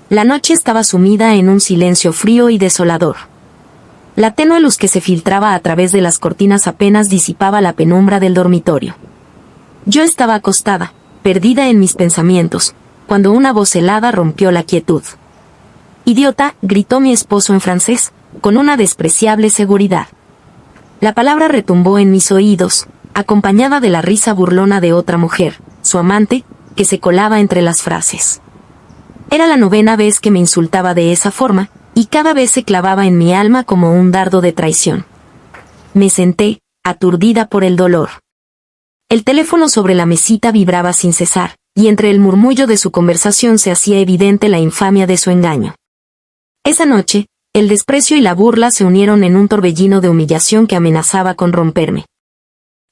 La noche estaba sumida en un silencio frío y desolador. La tenue luz que se filtraba a través de las cortinas apenas disipaba la penumbra del dormitorio. Yo estaba acostada, perdida en mis pensamientos, cuando una voz helada rompió la quietud. «Idiota», gritó mi esposo en francés, con una despreciable seguridad. La palabra retumbó en mis oídos, acompañada de la risa burlona de otra mujer, su amante, que se colaba entre las frases. Era la 9ª vez que me insultaba de esa forma, y cada vez se clavaba en mi alma como un dardo de traición. Me senté, aturdida por el dolor. El teléfono sobre la mesita vibraba sin cesar, y entre el murmullo de su conversación se hacía evidente la infamia de su engaño. Esa noche, el desprecio y la burla se unieron en un torbellino de humillación que amenazaba con romperme.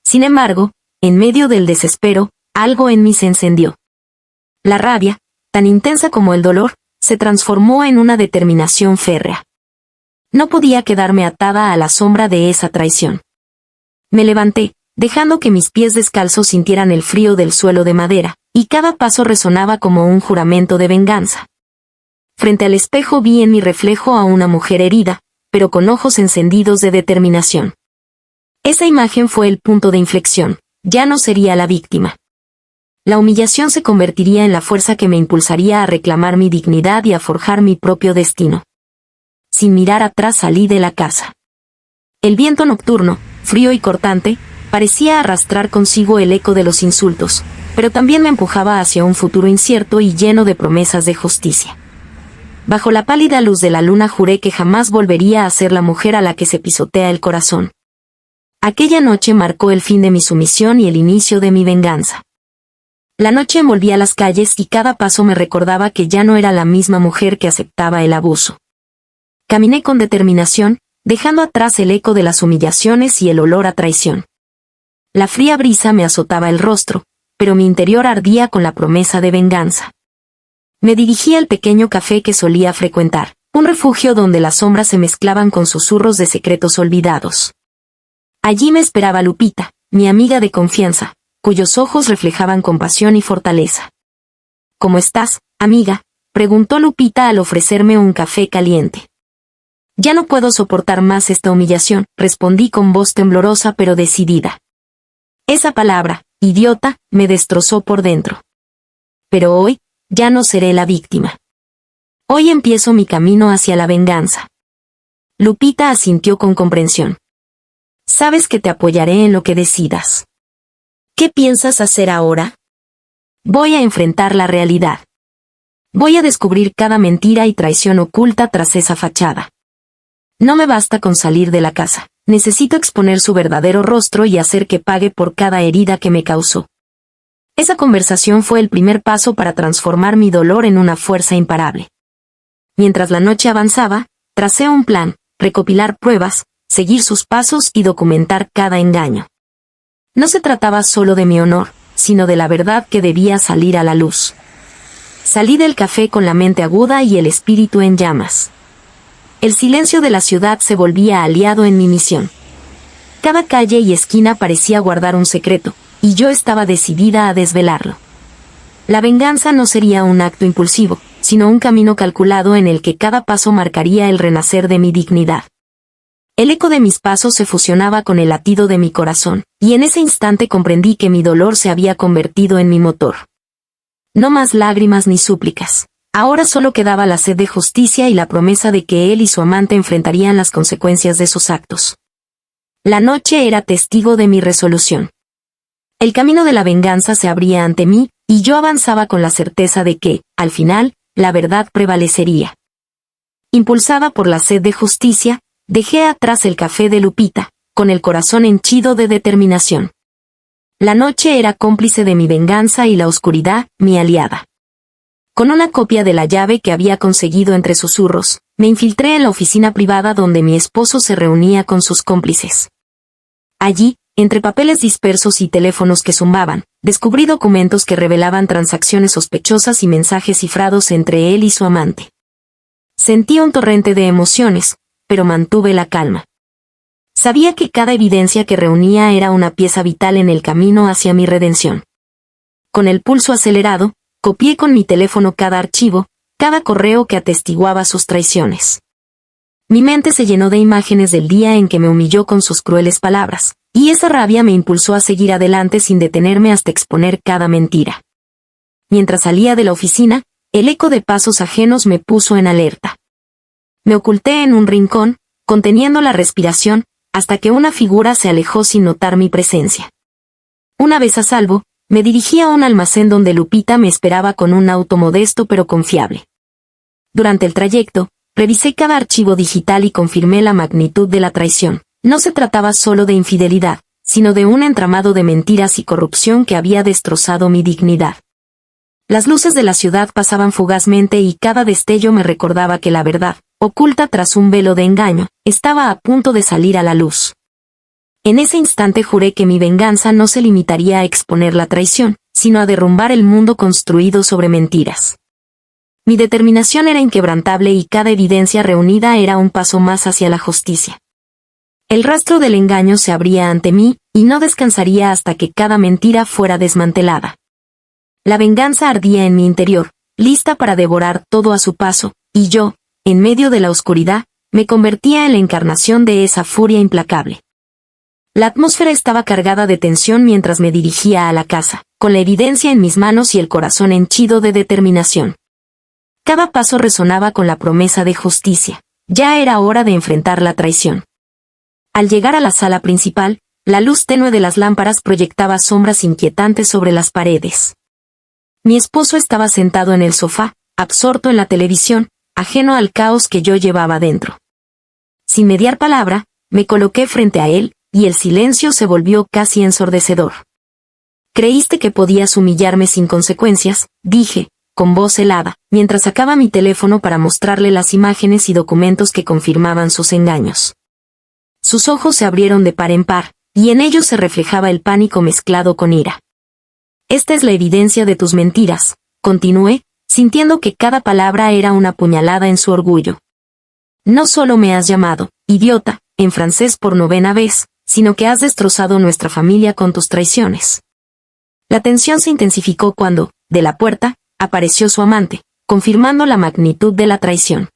Sin embargo, en medio del desespero, algo en mí se encendió. La rabia, tan intensa como el dolor, se transformó en una determinación férrea. No podía quedarme atada a la sombra de esa traición. Me levanté, dejando que mis pies descalzos sintieran el frío del suelo de madera, y cada paso resonaba como un juramento de venganza. Frente al espejo vi en mi reflejo a una mujer herida, pero con ojos encendidos de determinación. Esa imagen fue el punto de inflexión, ya no sería la víctima. La humillación se convertiría en la fuerza que me impulsaría a reclamar mi dignidad y a forjar mi propio destino. Sin mirar atrás salí de la casa. El viento nocturno, frío y cortante, parecía arrastrar consigo el eco de los insultos, pero también me empujaba hacia un futuro incierto y lleno de promesas de justicia. Bajo la pálida luz de la luna juré que jamás volvería a ser la mujer a la que se pisotea el corazón. Aquella noche marcó el fin de mi sumisión y el inicio de mi venganza. La noche envolvía las calles y cada paso me recordaba que ya no era la misma mujer que aceptaba el abuso. Caminé con determinación, dejando atrás el eco de las humillaciones y el olor a traición. La fría brisa me azotaba el rostro, pero mi interior ardía con la promesa de venganza. Me dirigí al pequeño café que solía frecuentar, un refugio donde las sombras se mezclaban con susurros de secretos olvidados. Allí me esperaba Lupita, mi amiga de confianza, cuyos ojos reflejaban compasión y fortaleza. «¿Cómo estás, amiga?», preguntó Lupita al ofrecerme un café caliente. «Ya no puedo soportar más esta humillación», respondí con voz temblorosa pero decidida. Esa palabra, idiota, me destrozó por dentro. Pero hoy, ya no seré la víctima. Hoy empiezo mi camino hacia la venganza. Lupita asintió con comprensión. «Sabes que te apoyaré en lo que decidas». «¿Qué piensas hacer ahora?». «Voy a enfrentar la realidad. Voy a descubrir cada mentira y traición oculta tras esa fachada. No me basta con salir de la casa, necesito exponer su verdadero rostro y hacer que pague por cada herida que me causó». Esa conversación fue el primer paso para transformar mi dolor en una fuerza imparable. Mientras la noche avanzaba, tracé un plan, recopilar pruebas, seguir sus pasos y documentar cada engaño. No se trataba solo de mi honor, sino de la verdad que debía salir a la luz. Salí del café con la mente aguda y el espíritu en llamas. El silencio de la ciudad se volvía aliado en mi misión. Cada calle y esquina parecía guardar un secreto, y yo estaba decidida a desvelarlo. La venganza no sería un acto impulsivo, sino un camino calculado en el que cada paso marcaría el renacer de mi dignidad. El eco de mis pasos se fusionaba con el latido de mi corazón, y en ese instante comprendí que mi dolor se había convertido en mi motor. No más lágrimas ni súplicas. Ahora solo quedaba la sed de justicia y la promesa de que él y su amante enfrentarían las consecuencias de sus actos. La noche era testigo de mi resolución. El camino de la venganza se abría ante mí, y yo avanzaba con la certeza de que, al final, la verdad prevalecería. Impulsada por la sed de justicia, dejé atrás el café de Lupita, con el corazón henchido de determinación. La noche era cómplice de mi venganza y la oscuridad, mi aliada. Con una copia de la llave que había conseguido entre susurros, me infiltré en la oficina privada donde mi esposo se reunía con sus cómplices. Allí, entre papeles dispersos y teléfonos que zumbaban, descubrí documentos que revelaban transacciones sospechosas y mensajes cifrados entre él y su amante. Sentí un torrente de emociones, pero mantuve la calma. Sabía que cada evidencia que reunía era una pieza vital en el camino hacia mi redención. Con el pulso acelerado, copié con mi teléfono cada archivo, cada correo que atestiguaba sus traiciones. Mi mente se llenó de imágenes del día en que me humilló con sus crueles palabras, y esa rabia me impulsó a seguir adelante sin detenerme hasta exponer cada mentira. Mientras salía de la oficina, el eco de pasos ajenos me puso en alerta. Me oculté en un rincón, conteniendo la respiración, hasta que una figura se alejó sin notar mi presencia. Una vez a salvo, me dirigí a un almacén donde Lupita me esperaba con un auto modesto pero confiable. Durante el trayecto, revisé cada archivo digital y confirmé la magnitud de la traición. No se trataba solo de infidelidad, sino de un entramado de mentiras y corrupción que había destrozado mi dignidad. Las luces de la ciudad pasaban fugazmente y cada destello me recordaba que la verdad, oculta tras un velo de engaño, estaba a punto de salir a la luz. En ese instante juré que mi venganza no se limitaría a exponer la traición, sino a derrumbar el mundo construido sobre mentiras. Mi determinación era inquebrantable y cada evidencia reunida era un paso más hacia la justicia. El rastro del engaño se abría ante mí, y no descansaría hasta que cada mentira fuera desmantelada. La venganza ardía en mi interior, lista para devorar todo a su paso, y yo, en medio de la oscuridad, me convertía en la encarnación de esa furia implacable. La atmósfera estaba cargada de tensión mientras me dirigía a la casa, con la evidencia en mis manos y el corazón henchido de determinación. Cada paso resonaba con la promesa de justicia. Ya era hora de enfrentar la traición. Al llegar a la sala principal, la luz tenue de las lámparas proyectaba sombras inquietantes sobre las paredes. Mi esposo estaba sentado en el sofá, absorto en la televisión, ajeno al caos que yo llevaba dentro. Sin mediar palabra, me coloqué frente a él, y el silencio se volvió casi ensordecedor. «¿Creíste que podías humillarme sin consecuencias?», dije, con voz helada, mientras sacaba mi teléfono para mostrarle las imágenes y documentos que confirmaban sus engaños. Sus ojos se abrieron de par en par, y en ellos se reflejaba el pánico mezclado con ira. «Esta es la evidencia de tus mentiras», continué, sintiendo que cada palabra era una puñalada en su orgullo. «No solo me has llamado idiota, en francés por 9ª vez, sino que has destrozado nuestra familia con tus traiciones». La tensión se intensificó cuando, de la puerta, apareció su amante, confirmando la magnitud de la traición.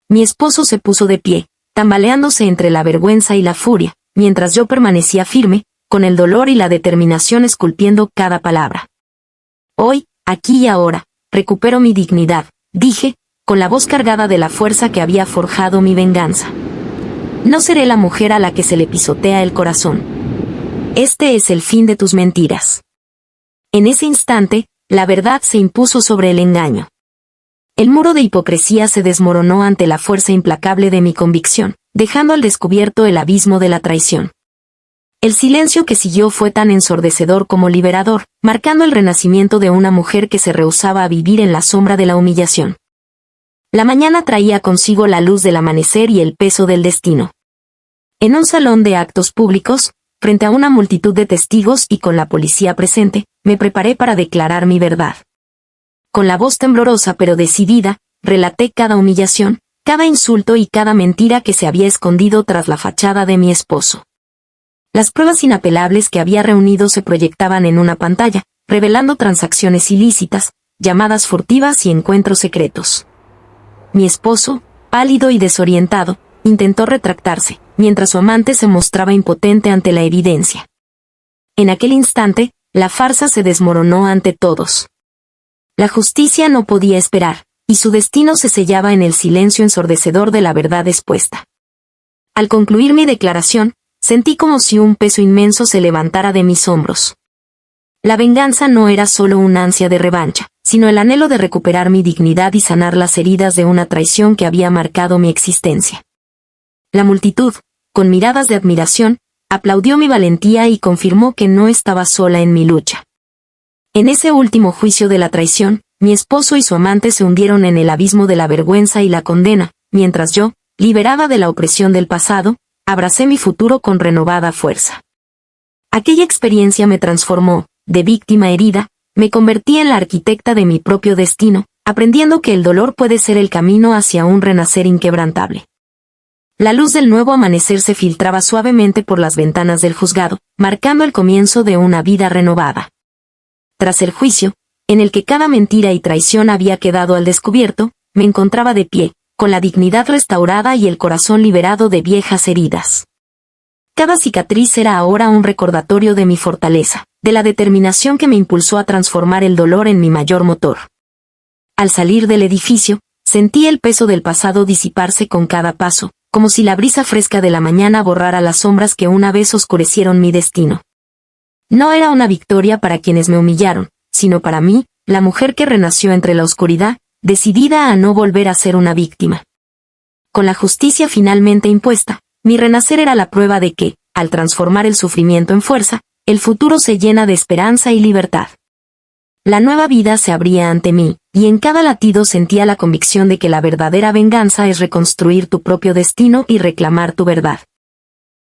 Mi esposo se puso de pie, tambaleándose entre la vergüenza y la furia, mientras yo permanecía firme, con el dolor y la determinación esculpiendo cada palabra. «Hoy, aquí y ahora, recupero mi dignidad», dije, con la voz cargada de la fuerza que había forjado mi venganza. «No seré la mujer a la que se le pisotea el corazón. Este es el fin de tus mentiras». En ese instante, la verdad se impuso sobre el engaño. El muro de hipocresía se desmoronó ante la fuerza implacable de mi convicción, dejando al descubierto el abismo de la traición. El silencio que siguió fue tan ensordecedor como liberador, marcando el renacimiento de una mujer que se rehusaba a vivir en la sombra de la humillación. La mañana traía consigo la luz del amanecer y el peso del destino. En un salón de actos públicos, frente a una multitud de testigos y con la policía presente, me preparé para declarar mi verdad. Con la voz temblorosa pero decidida, relaté cada humillación, cada insulto y cada mentira que se había escondido tras la fachada de mi esposo. Las pruebas inapelables que había reunido se proyectaban en una pantalla, revelando transacciones ilícitas, llamadas furtivas y encuentros secretos. Mi esposo, pálido y desorientado, intentó retractarse, mientras su amante se mostraba impotente ante la evidencia. En aquel instante, la farsa se desmoronó ante todos. La justicia no podía esperar, y su destino se sellaba en el silencio ensordecedor de la verdad expuesta. Al concluir mi declaración, sentí como si un peso inmenso se levantara de mis hombros. La venganza no era solo un ansia de revancha, sino el anhelo de recuperar mi dignidad y sanar las heridas de una traición que había marcado mi existencia. La multitud, con miradas de admiración, aplaudió mi valentía y confirmó que no estaba sola en mi lucha. En ese último juicio de la traición, mi esposo y su amante se hundieron en el abismo de la vergüenza y la condena, mientras yo, liberada de la opresión del pasado, abracé mi futuro con renovada fuerza. Aquella experiencia me transformó, de víctima herida, me convertí en la arquitecta de mi propio destino, aprendiendo que el dolor puede ser el camino hacia un renacer inquebrantable. La luz del nuevo amanecer se filtraba suavemente por las ventanas del juzgado, marcando el comienzo de una vida renovada. Tras el juicio, en el que cada mentira y traición había quedado al descubierto, me encontraba de pie, con la dignidad restaurada y el corazón liberado de viejas heridas. Cada cicatriz era ahora un recordatorio de mi fortaleza, de la determinación que me impulsó a transformar el dolor en mi mayor motor. Al salir del edificio, sentí el peso del pasado disiparse con cada paso, como si la brisa fresca de la mañana borrara las sombras que una vez oscurecieron mi destino. No era una victoria para quienes me humillaron, sino para mí, la mujer que renació entre la oscuridad, decidida a no volver a ser una víctima. Con la justicia finalmente impuesta, mi renacer era la prueba de que, al transformar el sufrimiento en fuerza, el futuro se llena de esperanza y libertad. La nueva vida se abría ante mí, y en cada latido sentía la convicción de que la verdadera venganza es reconstruir tu propio destino y reclamar tu verdad.